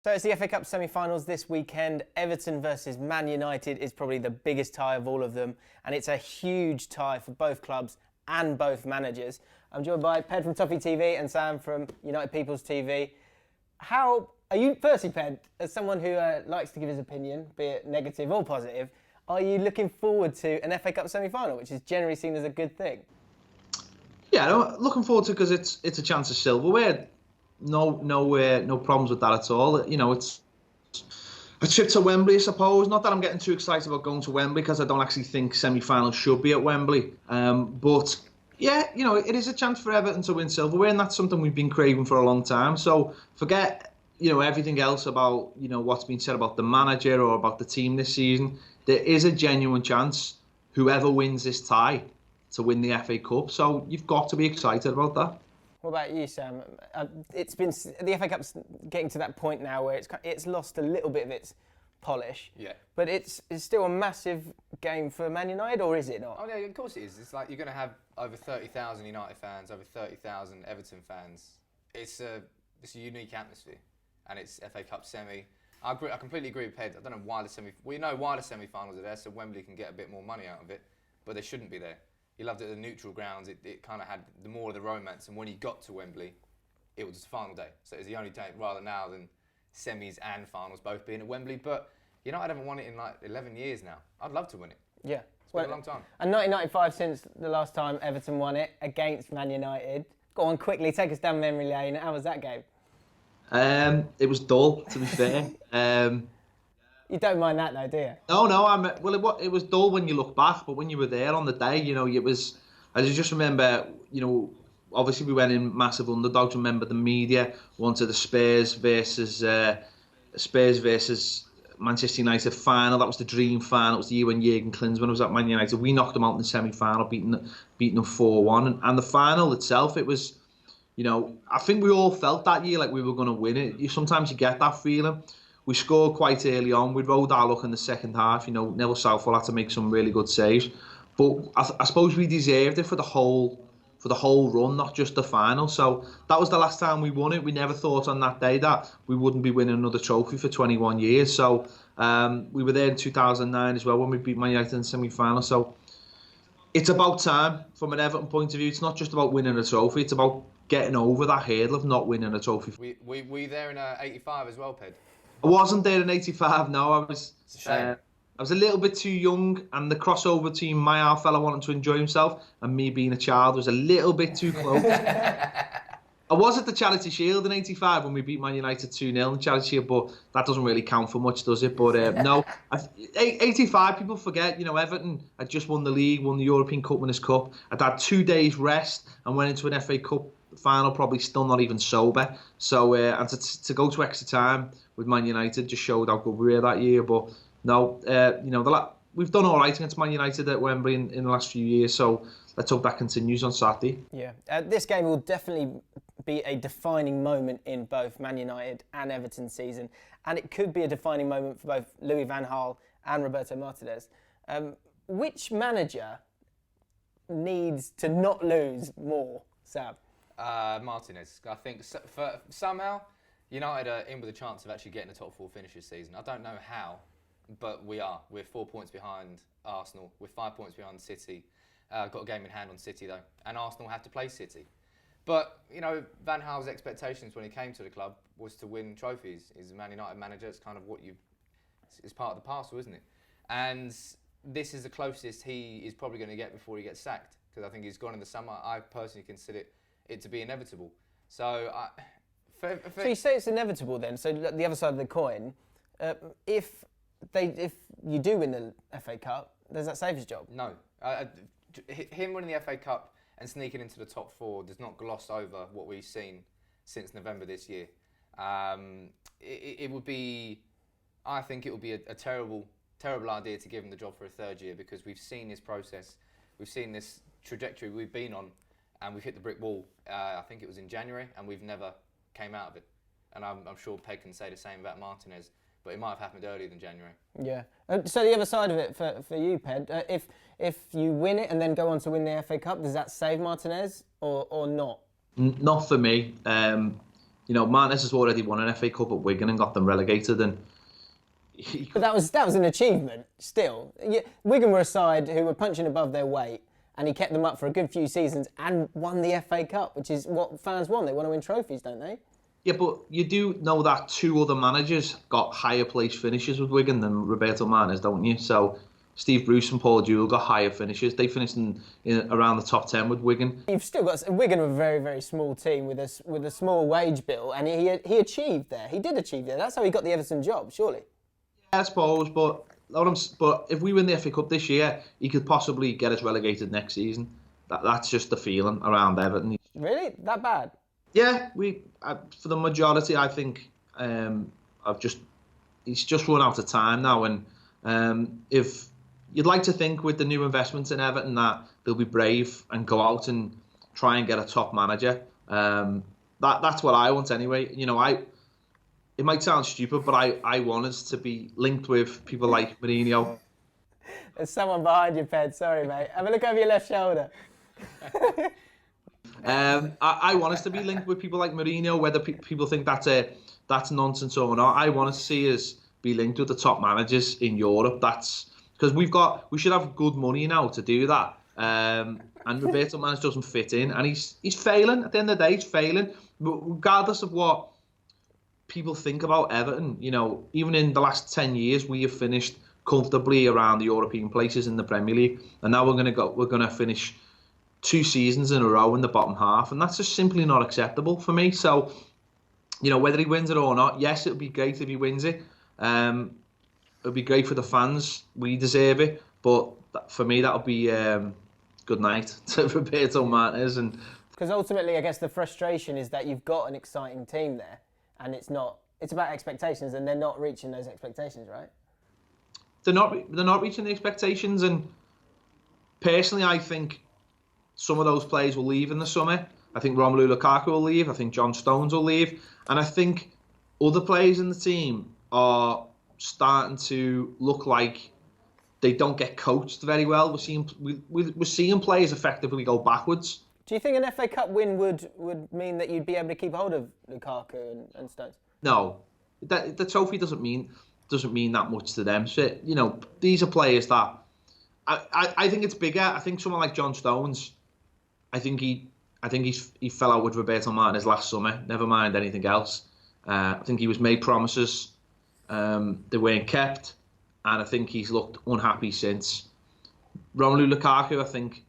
So it's the FA Cup semi-finals this weekend. Everton versus Man United is probably the biggest tie of all of them, and it's a huge tie for both clubs and both managers. I'm joined by Ped from ToffeeTV and Sam from United Peoples TV. How are you, firstly, Ped, as someone who likes to give his opinion, be it negative or positive, are you looking forward to an FA Cup semi-final, which is generally seen as a good thing? Yeah, no, looking forward to it because it's a chance of silverware. No problems with that at all. You know, it's a trip to Wembley, I suppose. Not that I'm getting too excited about going to Wembley because I don't actually think semi-finals should be at Wembley. But yeah, you know, it is a chance for Everton to win silverware, and that's something we've been craving for a long time. So forget, everything else about, what's been said about the manager or about the team this season. There is a genuine chance whoever wins this tie to win the FA Cup. So you've got to be excited about that. What about you, Sam? It's been the FA Cup's getting to that point now where it's lost a little bit of its polish. Yeah. But it's still a massive game for Man United, or is it not? Oh yeah, of course it is. It's like you're going to have over 30,000 United fans, over 30,000 Everton fans. It's a unique atmosphere, and it's FA Cup semi. I completely agree with Ped. I don't know why we know why the semi-finals are there, so Wembley can get a bit more money out of it, but they shouldn't be there. You loved it at the neutral grounds. It kind of had the more of the romance, and when you got to Wembley, it was the final day. So it's the only day rather now than semis and finals both being at Wembley. But United haven't won it in like 11 years now. I'd love to win it. Yeah, it's been a long time. And 1995 since the last time Everton won it against Man United. Go on quickly, take us down memory lane. How was that game? It was dull, to be fair. You don't mind that though, do you? No. It was dull when you look back, but when you were there on the day, it was. I just remember, obviously we went in massive underdogs. Remember the media wanted the Spurs versus Manchester United final. That was the dream final. It was the year when Jurgen Klinsmann was at Man United. We knocked them out in the semi-final, beating them 4-1. And the final itself, it was, I think we all felt that year like we were going to win it. Sometimes you get that feeling. We scored quite early on. We rode our luck in the second half. Neville Southall had to make some really good saves. But I suppose we deserved it for the whole run, not just the final. So that was the last time we won it. We never thought on that day that we wouldn't be winning another trophy for 21 years. So we were there in 2009 as well when we beat Man United in the semi-final. So it's about time from an Everton point of view. It's not just about winning a trophy. It's about getting over that hurdle of not winning a trophy. We there in '85 as well, Ped? I wasn't there in '85. No, I was. It's a shame. I was a little bit too young, and the crossover between my our fella wanting to enjoy himself and me being a child was a little bit too close. I was at the Charity Shield in '85 when we beat Man United 2-0 in the Charity Shield, but that doesn't really count for much, does it? But no, '85 people forget. Everton had just won the league, won the European Cup Winners' Cup. I'd had 2 days rest and went into an FA Cup final, probably still not even sober. So and to go to extra time with Man United just showed how good we were that year. But no, we've done all right against Man United at Wembley in the last few years. So let's hope that continues on Saturday. Yeah, this game will definitely be a defining moment in both Man United and Everton's season, and it could be a defining moment for both Louis van Gaal and Roberto Martinez. Which manager needs to not lose more, Sam? Martinez. I think somehow United are in with a chance of actually getting a top 4 finish this season. I don't know how, but we are. We're 4 points behind Arsenal. We're 5 points behind City. Got a game in hand on City though, and Arsenal have to play City. But Van Gaal's expectations when he came to the club was to win trophies. He's a Man United manager. It's kind of it's part of the parcel, isn't it? And this is the closest he is probably going to get before he gets sacked, because I think he's gone in the summer. I personally consider it to be inevitable. So So you say it's inevitable then. So the other side of the coin, if you do win the FA Cup, does that save his job? No. Him winning the FA Cup and sneaking into the top 4 does not gloss over what we've seen since November this year. It would be, I think it would be a terrible idea to give him the job for a 3rd year, because we've seen this process, we've seen this trajectory we've been on, and we've hit the brick wall. I think it was in January, and we've never came out of it. And I'm sure Peg can say the same about Martinez, but it might have happened earlier than January. Yeah. So the other side of it for you, Ped, if you win it and then go on to win the FA Cup, does that save Martinez or not? Not for me. You know, Martinez has already won an FA Cup at Wigan and got them relegated, and but that was an achievement. Still, Wigan were a side who were punching above their weight, and he kept them up for a good few seasons and won the FA Cup, which is what fans want. They want to win trophies, don't they? Yeah, but you do know that 2 other managers got higher place finishes with Wigan than Roberto Martinez, don't you? So Steve Bruce and Paul Jewell got higher finishes. They finished in around the top 10 with Wigan. You've still got Wigan, were a very, very small team with a small wage bill, and he achieved there. He did achieve there. That's how he got the Everton job, surely. Yeah, I suppose, but if we win the FA Cup this year, he could possibly get us relegated next season. That's just the feeling around Everton. Really? That bad? Yeah, for the majority, I think he's just run out of time now, and if you'd like to think with the new investments in Everton that they'll be brave and go out and try and get a top manager. That's what I want anyway. You know, it might sound stupid, but I want us to be linked with people like Mourinho. There's someone behind you, Ped. Sorry, mate. Have a look over your left shoulder. I want us to be linked with people like Mourinho, whether people think that's nonsense or not. I want to see us be linked with the top managers in Europe. That's because we should have good money now to do that. And Roberto Martinez doesn't fit in, and he's failing. At the end of the day, he's failing. But regardless of what people think about Everton, you know, even in the last 10 years, we have finished comfortably around the European places in the Premier League, and now we're gonna finish 2 seasons in a row in the bottom half, and that's just simply not acceptable for me. So, you know, whether he wins it or not, yes, it would be great if he wins it. It would be great for the fans. We deserve it, but for me, that would be good night to Roberto Martinez. And because ultimately, I guess the frustration is that you've got an exciting team there, and it's about expectations, and they're not reaching those expectations, right? They're not reaching the expectations, and personally, I think some of those players will leave in the summer. I think Romelu Lukaku will leave. I think John Stones will leave. And I think other players in the team are starting to look like they don't get coached very well. We're seeing players effectively go backwards. Do you think an FA Cup win would mean that you'd be able to keep hold of Lukaku and Stones? No. The trophy doesn't mean that much to them. So, you know, these are players that I think it's bigger. I think someone like John Stones, I think he fell out with Roberto Martinez last summer. Never mind anything else. I think he was made promises, they weren't kept, and I think he's looked unhappy since. Romelu Lukaku, I think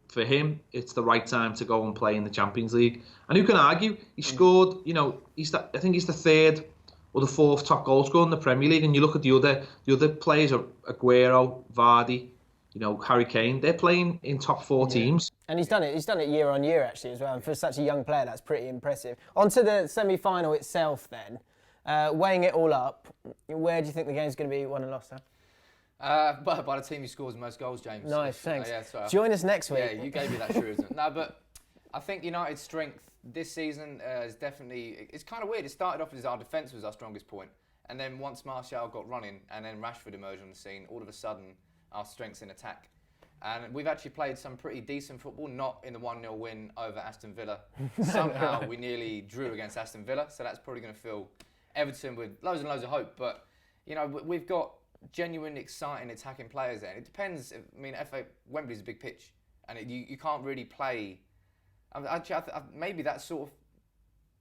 for him it's the right time to go and play in the Champions League. And who can argue? He scored. You know, I think he's the 3rd or the 4th top goal scorer in the Premier League. And you look at the other players, Aguero, Vardy, you know, Harry Kane, they're playing in top 4 teams. And he's done it year on year, actually, as well. And for such a young player, that's pretty impressive. On to the semi-final itself, then. Weighing it all up, where do you think the game's going to be won and lost, huh? By the team who scores the most goals, James. Nice, thanks. Yeah, Join us next week. Yeah, you gave me that truism. No, but I think United's strength this season is definitely... It's kind of weird. It started off as our defence was our strongest point. And then once Martial got running and then Rashford emerged on the scene, all of a sudden, our strength's in attack. And we've actually played some pretty decent football, not in the 1-0 win over Aston Villa. Somehow we nearly drew against Aston Villa, so that's probably going to fill Everton with loads and loads of hope. But, you know, we've got genuine, exciting, attacking players there. And it depends. I mean, Wembley's a big pitch, and you can't really play... maybe that sort of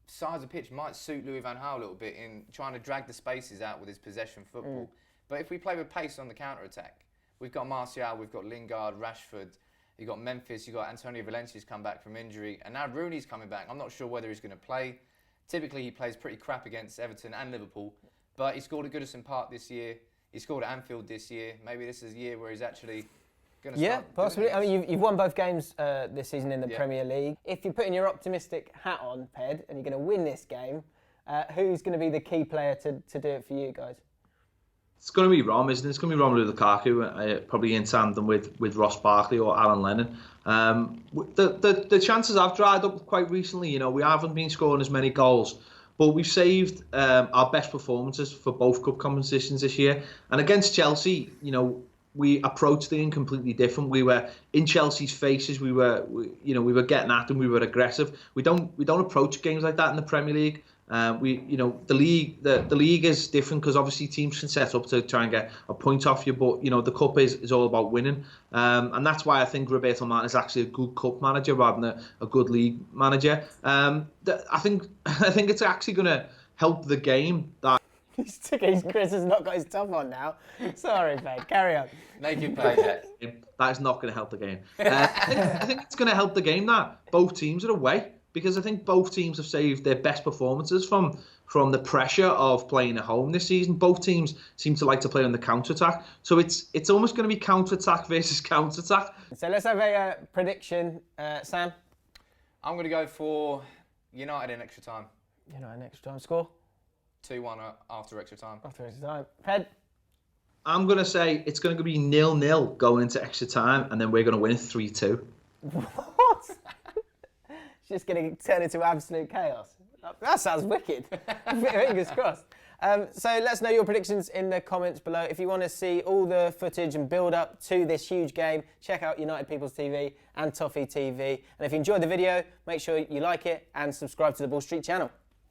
size of pitch might suit Louis van Gaal a little bit in trying to drag the spaces out with his possession football. But if we play with pace on the counter-attack, we've got Martial, we've got Lingard, Rashford, you've got Memphis, you've got Antonio Valencia's come back from injury, and now Rooney's coming back. I'm not sure whether he's going to play. Typically, he plays pretty crap against Everton and Liverpool, but he scored at Goodison Park this year. He scored at Anfield this year. Maybe this is a year where he's actually going to start. Yeah, possibly. I mean, you've won both games this season in the Premier League. If you're putting your optimistic hat on, Ped, and you're going to win this game, who's going to be the key player to do it for you guys? It's going to be Rom, isn't it? It's going to be Romelu Lukaku, probably in tandem with Ross Barkley or Alan Lennon. The chances have dried up quite recently. You know, we haven't been scoring as many goals, but we've saved our best performances for both cup competitions this year. And against Chelsea, you know, we approached the game completely different. We were in Chelsea's faces. We were getting at them. We were aggressive. We don't approach games like that in the Premier League. The league is different because obviously teams can set up to try and get a point off you, but the cup is all about winning, and that's why I think Roberto Martinez is actually a good cup manager rather than a good league manager. I think it's actually going to help the game that. Chris has not got his top on now. Sorry, mate. Carry on. Make it play it. That is not going to help the game. I think it's going to help the game that both teams are away, because I think both teams have saved their best performances from the pressure of playing at home this season. Both teams seem to like to play on the counter-attack. So it's almost going to be counter-attack versus counter-attack. So let's have a prediction. Sam? I'm going to go for United in extra time. United in extra time. Score? 2-1 after extra time. After extra time. Ped? I'm going to say it's going to be 0-0 going into extra time, and then we're going to win 3-2. What? It's just going to turn into absolute chaos. That sounds wicked. Fingers crossed. So let us know your predictions in the comments below. If you want to see all the footage and build up to this huge game, check out United Peoples TV and ToffeeTV. And if you enjoyed the video, make sure you like it and subscribe to the Ball Street channel.